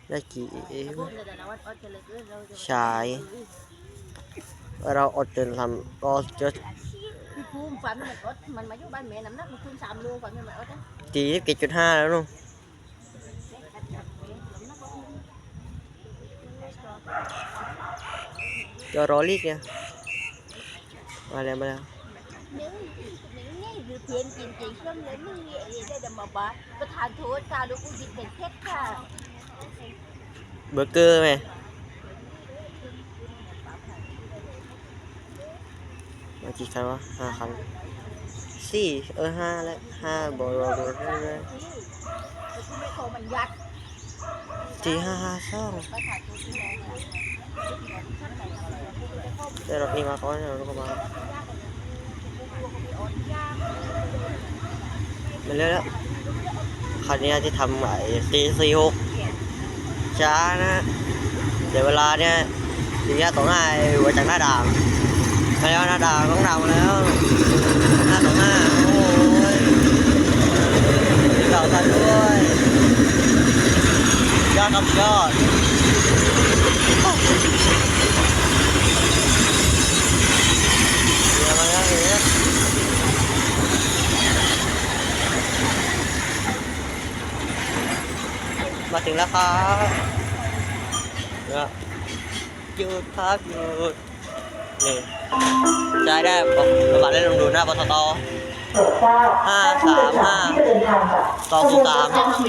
ได้กี่ใช่เราอดจนทำก็จะพี่ภูมิฝันมันอดมันมาอยู่บ้านแม่น้ำหนักมันขึ้น3 โลฝันมันอดนะตี17.5แล้วลุงจะรอลีกเนี่ยมาแล้วnếu nếu như chuyện chuyện chuyện xong rồi mới nghĩ đây là một bà có thằng thua sao được cũng dịch bệnh hết cả เบอร์เกอร์ไหมมากี่ครั้งวะ5 ครั้ง5แล้ว5บอลเลยที่5 แต่เราเองมาก่อนเราก็มาเรื่อยแล้วคันนี้ที่ทำไอ้46ช้านะเดี๋ยวเวลาเนี่ยถึงจะต่อง่ายหัวจากหน้าด่างมาแล้วหน้าด่างต้องด่างมาแล้ว5-5โอ้ยเก่ากันด้วยยอดครับยอดมาแล้วเนี่ยมาถึงแล้วครับหยุดพักหยุดนี่ใช้ได้บอกระบาดได้ลงดูหน้าปตท 535 203